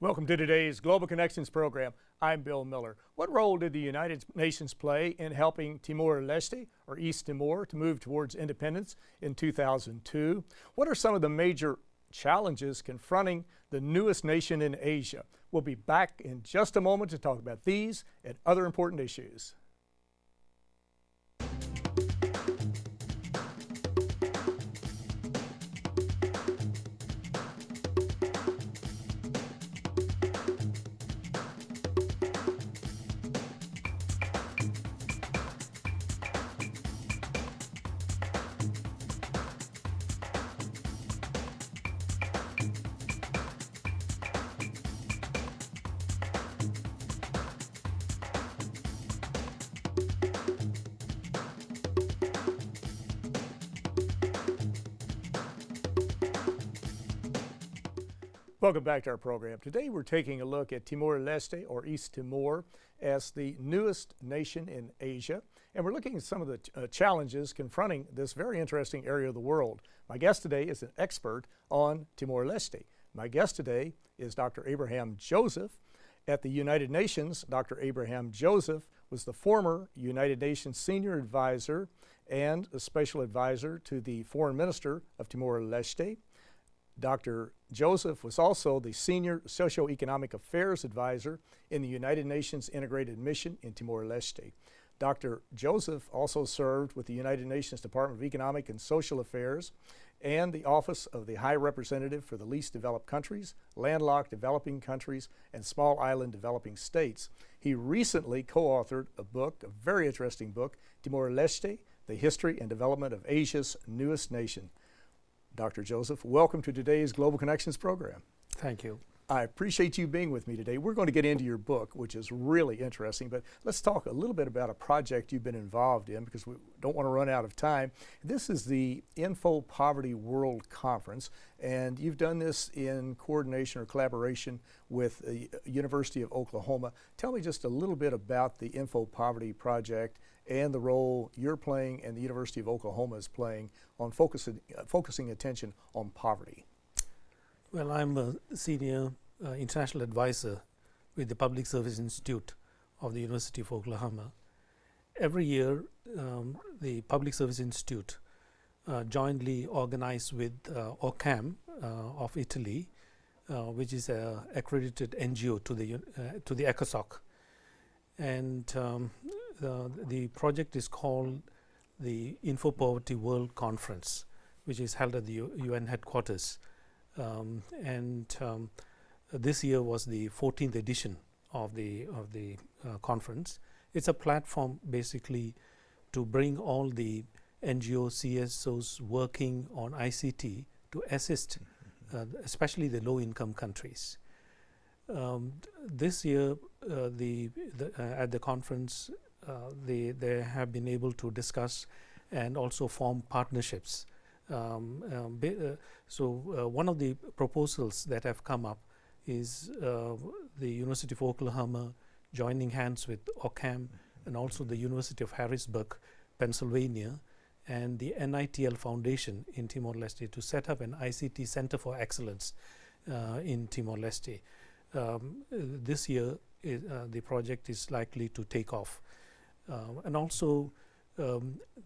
Welcome to today's Global Connections program. I'm Bill Miller. What role did the United Nations play in helping Timor-Leste, or East Timor, to move towards independence in 2002? What are some of the major challenges confronting the newest nation in Asia? We'll be back in just a moment to talk about these and other important issues. Welcome back to our program. Today we're taking a look at Timor-Leste, or East Timor, as the newest nation in Asia. And we're looking at some of the challenges confronting this very interesting area of the world. My guest today is an expert on Timor-Leste. My guest today is Dr. Abraham Joseph. At the United Nations, Dr. Abraham Joseph was the former United Nations Senior Advisor and a Special Advisor to the Foreign Minister of Timor-Leste. Dr. Joseph was also the Senior Socio-Economic Affairs Advisor in the United Nations Integrated Mission in Timor-Leste. Dr. Joseph also served with the United Nations Department of Economic and Social Affairs and the Office of the High Representative for the Least Developed Countries, Landlocked Developing Countries, and Small Island Developing States. He recently co-authored a book, a very interesting book, Timor-Leste, The History and Development of Asia's Newest Nation. Dr. Joseph, welcome to today's Global Connections program. Thank you. I appreciate you being with me today. We're going to get into your book, which is really interesting, but let's talk a little bit about a project you've been involved in because we don't want to run out of time. This is the Info Poverty World Conference, and you've done this in coordination or collaboration with the University of Oklahoma. Tell me just a little bit about the Info Poverty Project and the role you're playing and the University of Oklahoma is playing on focusing attention on poverty. Well, I'm a senior international advisor with the Public Service Institute of the University of Oklahoma. Every year, the Public Service Institute jointly organized with OCAM of Italy, which is an accredited NGO to the ECOSOC. And the project is called the Info Poverty World Conference, which is held at the UN headquarters. This year was the 14th edition of the conference. It's a platform basically to bring all the NGOs, CSOs working on ICT to assist especially the low-income countries. This year at the conference they have been able to discuss and also form partnerships. One of the proposals that have come up is the University of Oklahoma joining hands with OCAM and also the University of Harrisburg, Pennsylvania, and the NITL Foundation in Timor-Leste to set up an ICT Center for Excellence in Timor-Leste. This year, the project is likely to take off. And also,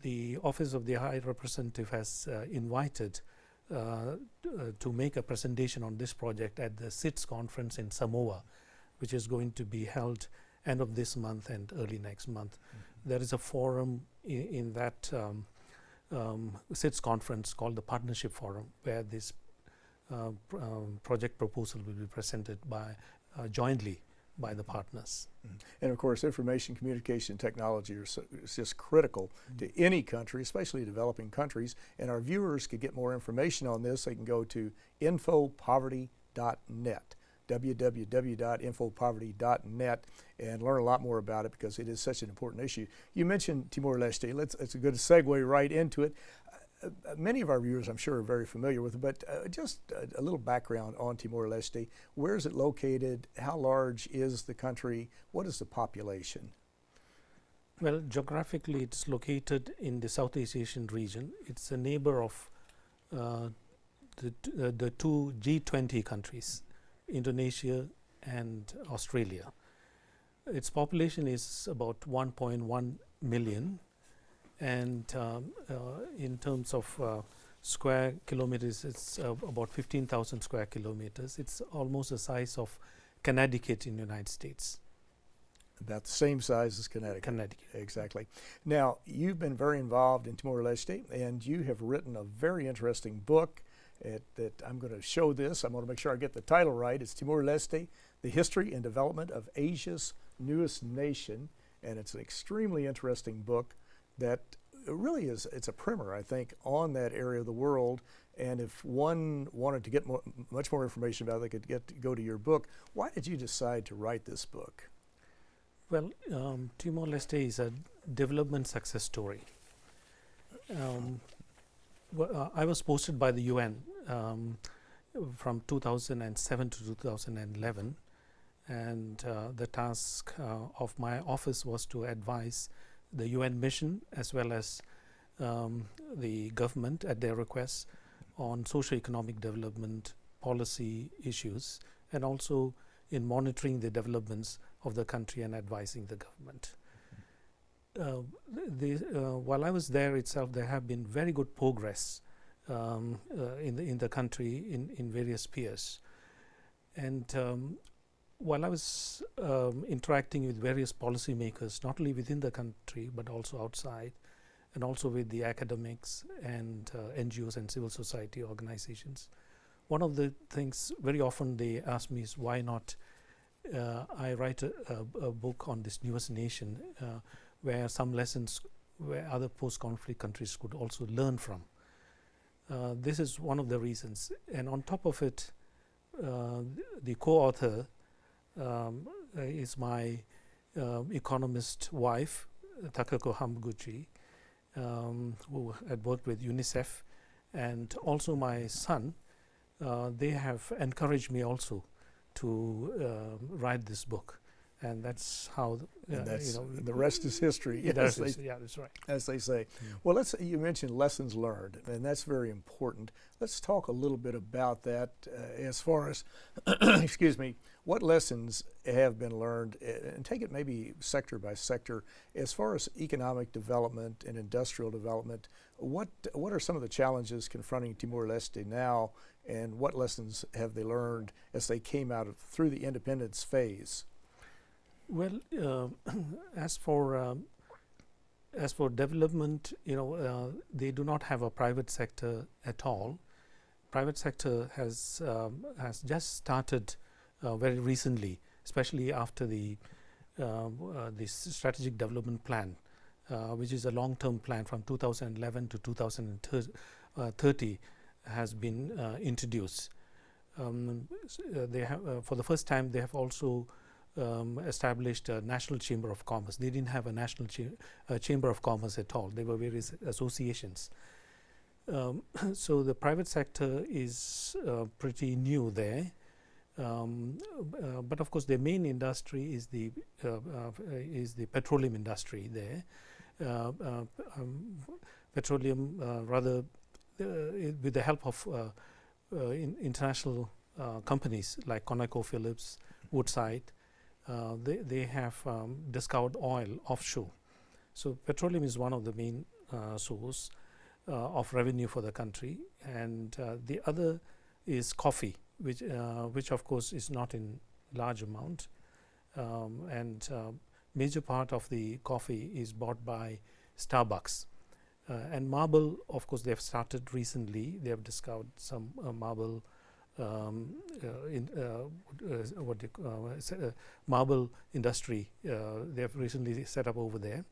the Office of the High Representative has invited to make a presentation on this project at the CITS conference in Samoa, which is going to be held end of this month and early next month. There is a forum in that CITS conference called the Partnership Forum, where this project proposal will be presented by jointly by the partners. And of course, information communication technology is just critical to any country, especially developing countries. And our viewers could get more information on this. They can go to infopoverty.net, www.infopoverty.net, and learn a lot more about it because it is such an important issue. You mentioned Timor-Leste. It's a good segue right into it. Many of our viewers, I'm sure, are very familiar with it, but just a little background on Timor-Leste. Where is it located? How large is the country? What is the population? Well, geographically, it's located in the Southeast Asian region. It's a neighbor of the two G20 countries, Indonesia and Australia. Its population is about 1.1 million, and in terms of square kilometers, it's about 15,000 square kilometers. It's almost the size of Connecticut in the United States. About the same size as Connecticut. Connecticut. Exactly. Now, you've been very involved in Timor-Leste, and you have written a very interesting book that I'm going to show this. I'm going to make sure I get the title right. It's Timor-Leste, The History and Development of Asia's Newest Nation. And it's an extremely interesting book that really is, it's a primer, I think, on that area of the world. And if one wanted to get much more information about it, they could go to your book. Why did you decide to write this book? Well, Timor-Leste is a development success story. I was posted by the UN from 2007 to 2011, and the task of my office was to advise the UN mission as well as the government at their request on socio-economic development policy issues, and also in monitoring the developments of the country and advising the government. While I was there itself, there have been very good progress in the country in various spheres. And while I was interacting with various policymakers, not only within the country but also outside, and also with the academics and NGOs and civil society organizations, one of the things very often they ask me is why not I write a book on this newest nation where some lessons where other post-conflict countries could also learn from. This is one of the reasons. And on top of it, the co-author is my economist wife, Takako Hamaguchi, who had worked with UNICEF, and also my son. They have encouraged me also to write this book, and that's how the rest is history. Yeah, that's right. As they say. Well, you mentioned lessons learned, and that's very important. Let's talk a little bit about that as far as, excuse me, what lessons have been learned, and take it maybe sector by sector. As far as economic development and industrial development, what are some of the challenges confronting Timor-Leste now, and what lessons have they learned as they came through the independence phase? Well, as for development, they do not have a private sector at all. Private sector has just started very recently, especially after the strategic development plan, which is a long-term plan from 2011 to 2030, has been introduced. They have, for the first time, they have also established a national chamber of commerce. They didn't have a national chamber of commerce at all. There were various associations. So the private sector is pretty new there. But of course, the main industry is the petroleum industry there. Petroleum, rather, with the help of international companies like ConocoPhillips, Woodside, they have discovered oil offshore. So petroleum is one of the main source of revenue for the country, and the other is coffee, which of course is not in large amount, and major part of the coffee is bought by Starbucks. And marble, of course, they have started recently. They have discovered some marble marble industry. They have recently set up over there,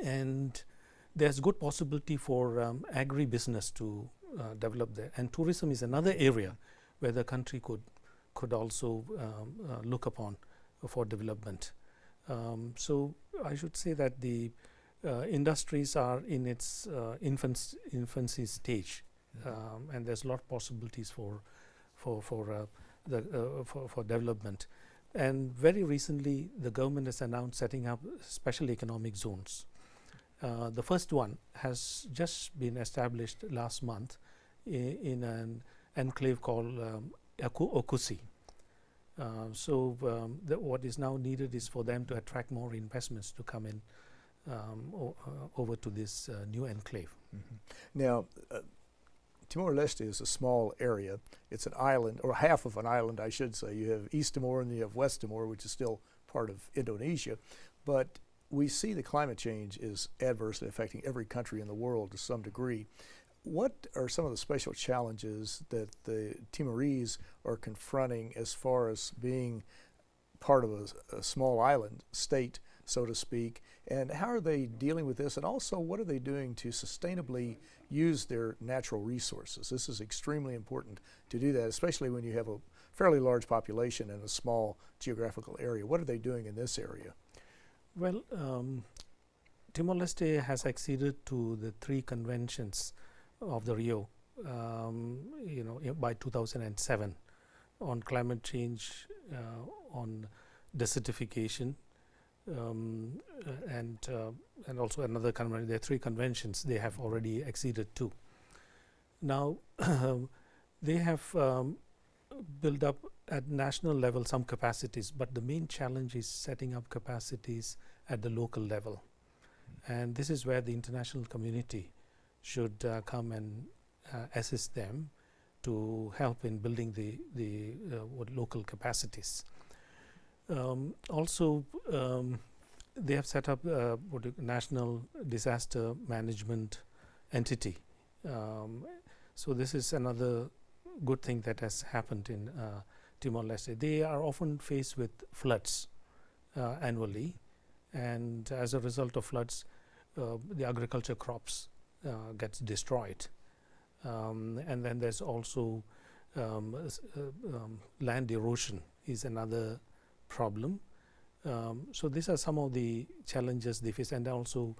and there's good possibility for agri-business to develop there. And tourism is another area where the country could also look upon for development. So I should say that the industries are in its infancy stage, and there's a lot of possibilities for development. And very recently, the government has announced setting up special economic zones. The first one has just been established last month in an enclave called Okusi. What is now needed is for them to attract more investments to come in over to this new enclave. Now, Timor-Leste is a small area. It's an island, or half of an island, I should say. You have East Timor and you have West Timor, which is still part of Indonesia. But we see the climate change is adversely affecting every country in the world to some degree. What are some of the special challenges that the Timorese are confronting as far as being part of a small island state, so to speak, and how are they dealing with this, and also what are they doing to sustainably use their natural resources? This is extremely important to do that, especially when you have a fairly large population in a small geographical area. What are they doing in this area? Well, Timor-Leste has acceded to the 3 conventions of the Rio, by 2007 on climate change, on desertification, and also another convention. There are 3 conventions they have already acceded to. Now, they have built up at national level some capacities, but the main challenge is setting up capacities at the local level. And this is where the international community should come and assist them to help in building the local capacities. Also, they have set up a national disaster management entity. So this is another good thing that has happened in Timor-Leste. They are often faced with floods annually, and as a result of floods, the agriculture crops gets destroyed. And then there's also land erosion is another problem. So these are some of the challenges they face, and also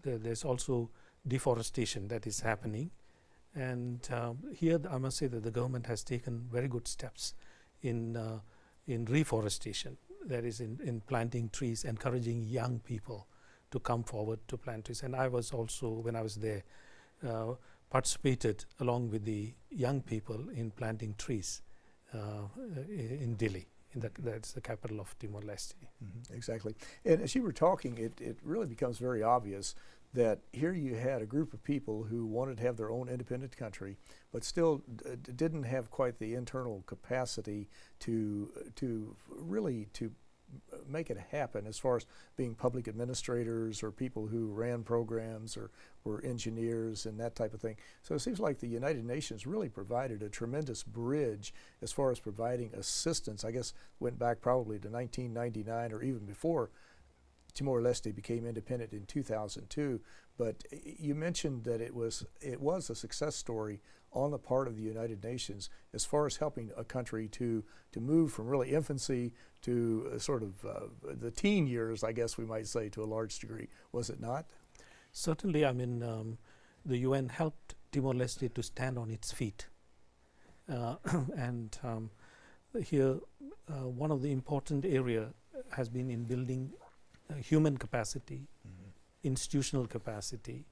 there's also deforestation that is happening. And here I must say that the government has taken very good steps in reforestation, that is in planting trees, encouraging young people to come forward to plant trees. And I was also, when I was there, participated along with the young people in planting trees in Dili. That's the capital of Timor-Leste. Exactly. And as you were talking, it really becomes very obvious that here you had a group of people who wanted to have their own independent country, but still didn't have quite the internal capacity to really make it happen as far as being public administrators or people who ran programs or were engineers and that type of thing. So it seems like the United Nations really provided a tremendous bridge as far as providing assistance. I guess went back probably to 1999 or even before Timor-Leste became independent in 2002, but you mentioned that it was a success story on the part of the United Nations as far as helping a country to move from really infancy to sort of the teen years, I guess we might say, to a large degree. Was it not? Certainly. I mean, the UN helped Timor-Leste to stand on its feet. And here, one of the important area has been in building human capacity, institutional capacity.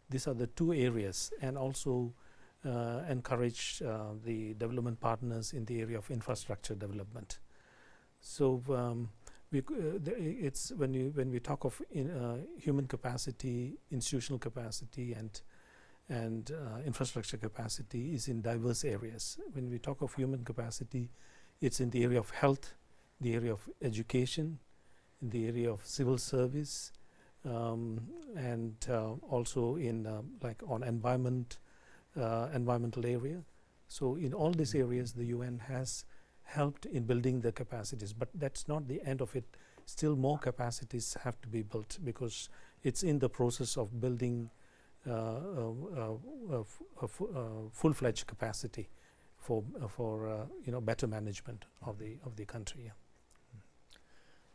These are the 2 areas, and also encourage the development partners in the area of infrastructure development. So it's when we talk of human capacity, institutional capacity, and infrastructure capacity is in diverse areas. When we talk of human capacity, it's in the area of health, the area of education, in the area of civil service, and also in like on environmental area. So in all these areas, the UN has helped in building the capacities, but that's not the end of it. Still more capacities have to be built, because it's in the process of building full-fledged capacity for better management of the country. Yeah.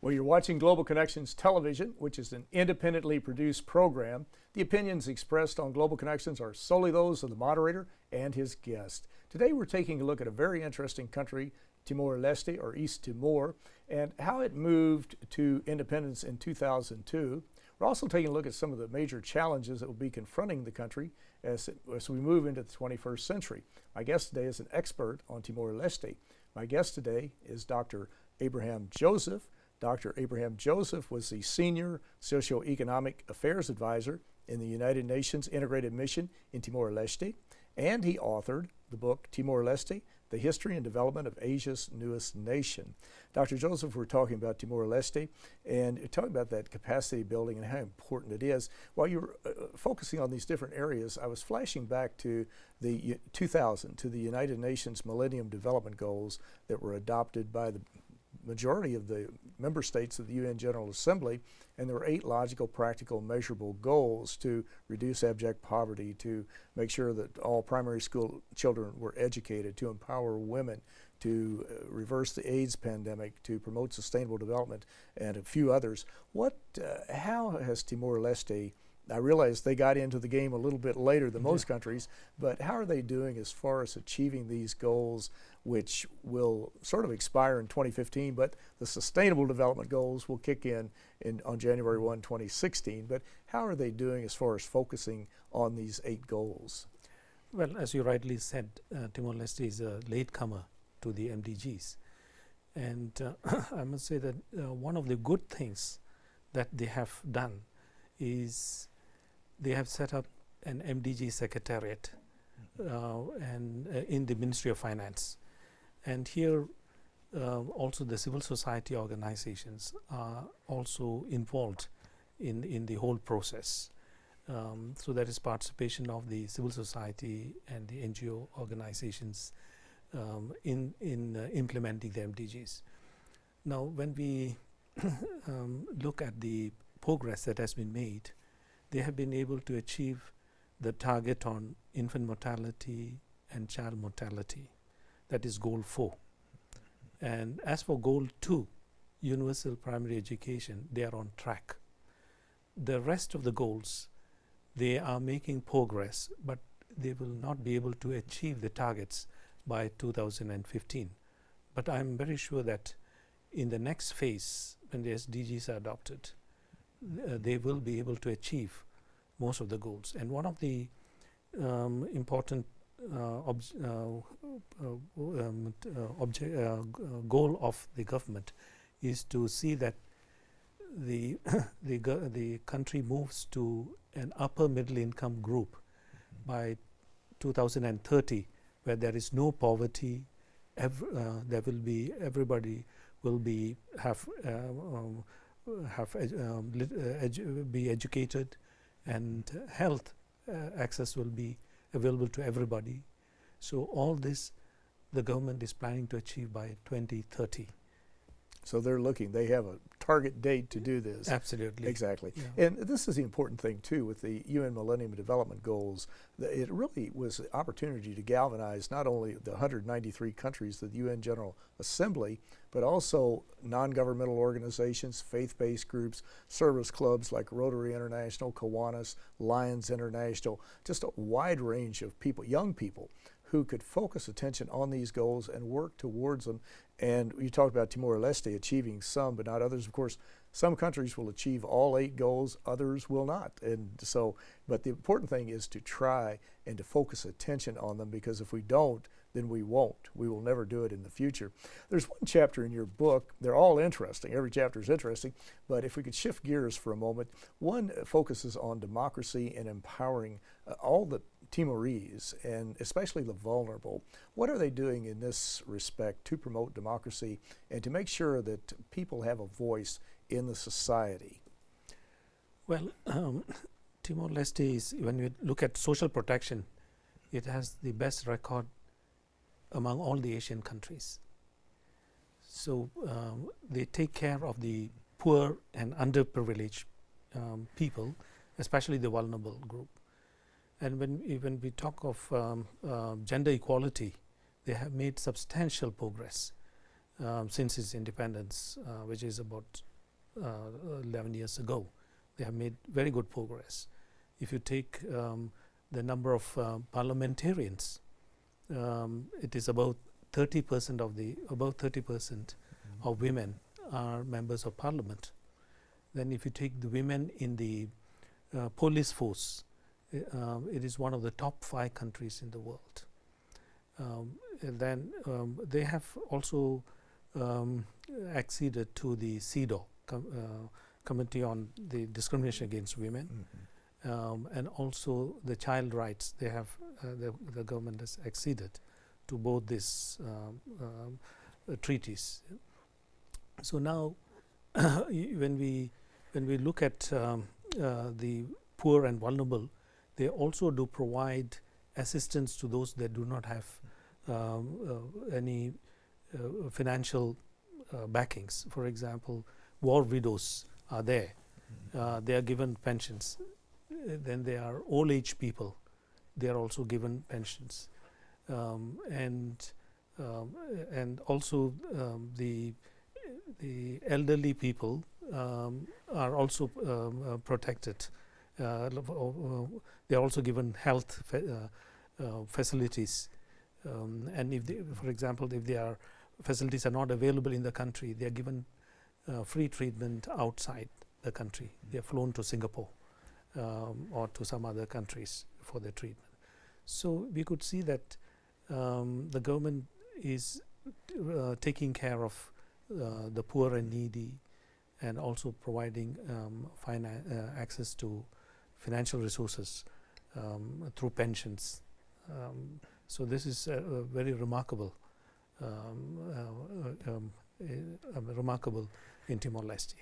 Well, you're watching Global Connections Television, which is an independently produced program. The opinions expressed on Global Connections are solely those of the moderator and his guest. Today we're taking a look at a very interesting country, Timor-Leste, or East Timor, and how it moved to independence in 2002. We're also taking a look at some of the major challenges that will be confronting the country as we move into the 21st century. My guest today is an expert on Timor-Leste. My guest today is Dr. Abraham Joseph. Dr. Abraham Joseph was the Senior Socio-Economic Affairs Advisor in the United Nations Integrated Mission in Timor-Leste, and he authored the book Timor-Leste, The History and Development of Asia's Newest Nation. Dr. Joseph, we're talking about Timor-Leste and talking about that capacity building and how important it is. While you were focusing on these different areas, I was flashing back to the 2000, to the United Nations Millennium Development Goals that were adopted by the majority of the member states of the UN General Assembly, and there were 8 logical, practical, measurable goals to reduce abject poverty, to make sure that all primary school children were educated, to empower women, to reverse the AIDS pandemic, to promote sustainable development, and a few others. How has Timor-Leste, I realize they got into the game a little bit later than most countries, but how are they doing as far as achieving these goals, which will sort of expire in 2015, but the Sustainable Development Goals will kick in on January 1, 2016. But how are they doing as far as focusing on these 8 goals? Well, as you rightly said, Timor-Leste is a latecomer to the MDGs. And I must say that one of the good things that they have done is they have set up an MDG secretariat and in the Ministry of Finance. And here also the civil society organizations are also involved in the whole process. So there is participation of the civil society and the NGO organizations in implementing the MDGs. Now, when we look at the progress that has been made, they have been able to achieve the target on infant mortality and child mortality. That is goal 4. And as for goal 2, universal primary education, they are on track. The rest of the goals, they are making progress, but they will not be able to achieve the targets by 2015. But I'm very sure that in the next phase, when the SDGs are adopted, they will be able to achieve most of the goals. And one of the important goal of the government is to see that the country moves to an upper middle income group by 2030, where there is no poverty. There will be everybody will be be educated, and health access will be available to everybody. So all this the government is planning to achieve by 2030. So they have a target date to do this. Absolutely. Exactly. Yeah. And this is the important thing too with the UN Millennium Development Goals. It really was an opportunity to galvanize not only the 193 countries of the UN General Assembly, but also non-governmental organizations, faith-based groups, service clubs like Rotary International, Kiwanis, Lions International, just a wide range of people, young people, who could focus attention on these goals and work towards them. And you talked about Timor-Leste achieving some, but not others. Of course, some countries will achieve all 8 goals, others will not. And so, but the important thing is to try and to focus attention on them, because if we don't, then we won't. We will never do it in the future. There's one chapter in your book, they're all interesting, every chapter is interesting, but if we could shift gears for a moment, one focuses on democracy and empowering all the Timorese, and especially the vulnerable. What are they doing in this respect to promote democracy and to make sure that people have a voice in the society? Well, Timor-Leste is, when you look at social protection, it has the best record among all the Asian countries. So they take care of the poor and underprivileged people, especially the vulnerable group. And when we talk of gender equality, they have made substantial progress since its independence, which is about 11 years ago. They have made very good progress. If you take the number of parliamentarians, it is about 30% of women are members of parliament. Then if you take the women in the police force, it is one of the top 5 countries in the world. And then they have also acceded to the CEDAW, Committee on the Discrimination Against Women, and also the child rights. They have the government has acceded to both these treaties. So now, when we look at the poor and vulnerable, they also do provide assistance to those that do not have any financial backings. For example, war widows are there. They are given pensions. Then there are old age people. They are also given pensions. And also the elderly people are also protected. They are also given health facilities. And if they, for example, if their facilities are not available in the country, they are given free treatment outside the country. They are flown to Singapore or to some other countries for their treatment. So we could see that the government is taking care of the poor and needy, and also providing access to financial resources through pensions. So this is very remarkable, remarkable in Timor-Leste.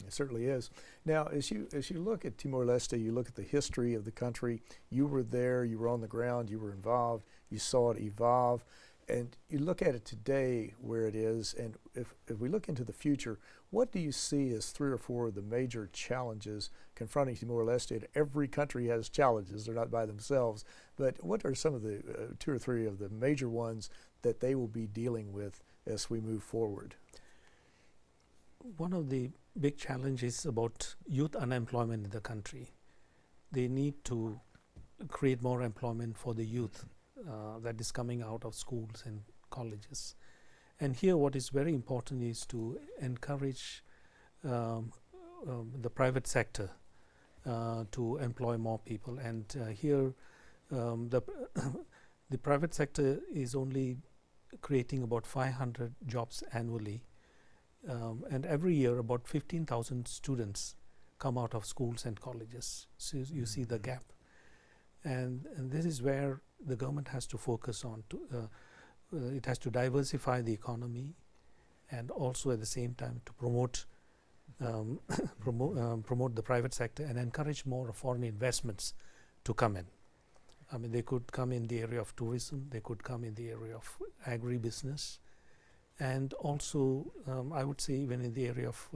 It certainly is. Now, as you look at Timor-Leste, you look at the history of the country. You were there. You were on the ground. You were involved. You saw it evolve, and you look at it today where it is. And if we look into the future, what do you see as 3 or 4 of the major challenges confronting Timor-Leste? And every country has challenges; they're not by themselves. But what are some of the 2 or 3 of the major ones that they will be dealing with as we move forward? One of the big challenges about youth unemployment in the country. They need to create more employment for the youth that is coming out of schools and colleges. And here what is very important is to encourage the private sector to employ more people. And here the private sector is only creating about 500 jobs annually. And every year about 15,000 students come out of schools and colleges. So you see the gap. And this is where the government has to focus on. It has to diversify the economy, and also at the same time to promote the private sector and encourage more foreign investments to come in. I mean, they could come in the area of tourism, they could come in the area of agribusiness, and also I would say even in the area of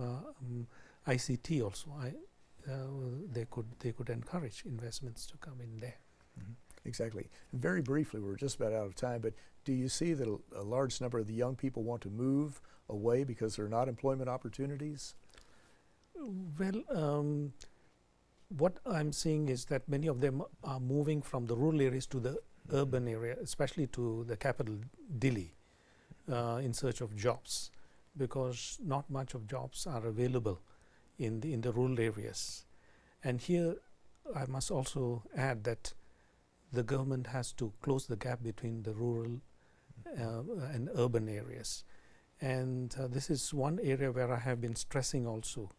ICT also. They could encourage investments to come in there. Exactly. Very briefly, we're just about out of time, but do you see that a large number of the young people want to move away because there are not employment opportunities? Well, what I'm seeing is that many of them are moving from the rural areas to the urban area, especially to the capital, Dili, in search of jobs, because not much of jobs are available in the rural areas. And here I must also add that the government has to close the gap between the rural and urban areas. And this is one area where I have been stressing also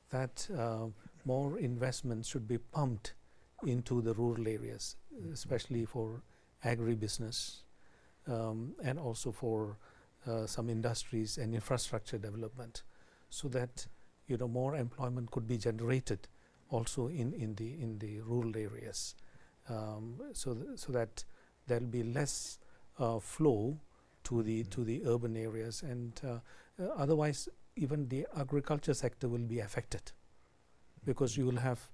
that more investment should be pumped into the rural areas, especially for agribusiness and also for some industries and infrastructure development, so that more employment could be generated also in the rural areas, so that there will be less flow to the urban areas, and otherwise even the agriculture sector will be affected, because you will have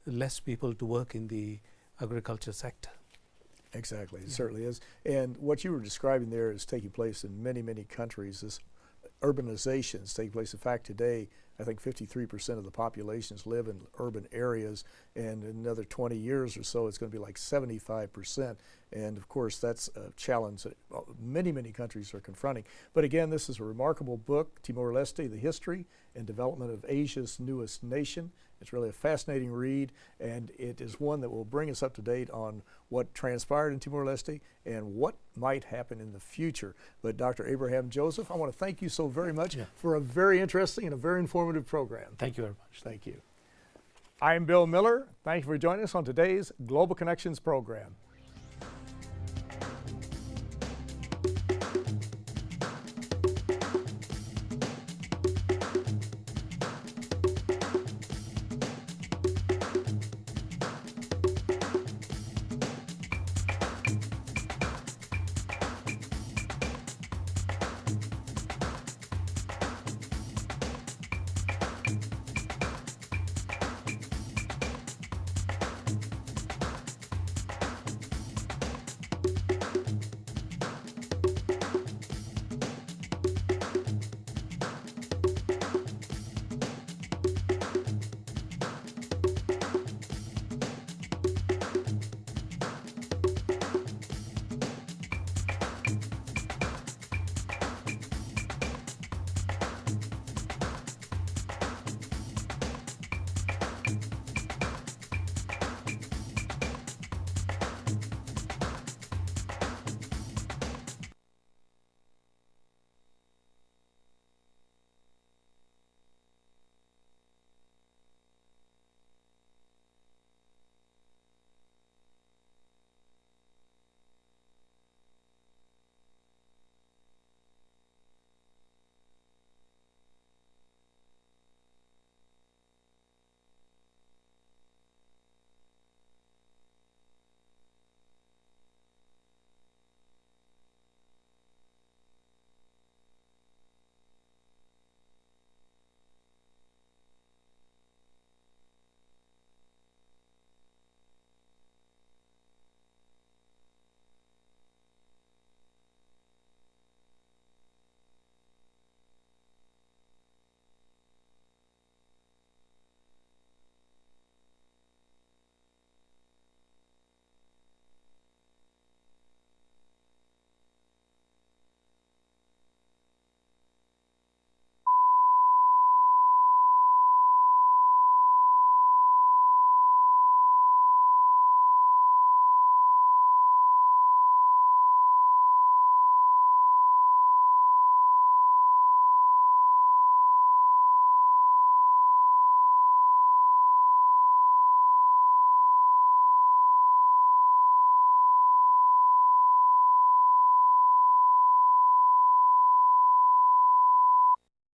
less people to work in the agriculture sector. Exactly, it certainly is. And what you were describing there is taking place in many, many countries. This urbanization is taking place. In fact, today, I think 53% of the populations live in urban areas, and in another 20 years or so, it's going to be like 75%. And of course, that's a challenge that many, many countries are confronting. But again, this is a remarkable book, Timor-Leste, The History and Development of Asia's Newest Nation. It's really a fascinating read, and it is one that will bring us up to date on what transpired in Timor-Leste and what might happen in the future. But Dr. Abraham Joseph, I want to thank you so very much for a very interesting and a very informative program. Thank you very much. Thank you. I'm Bill Miller. Thank you for joining us on today's Global Connections program.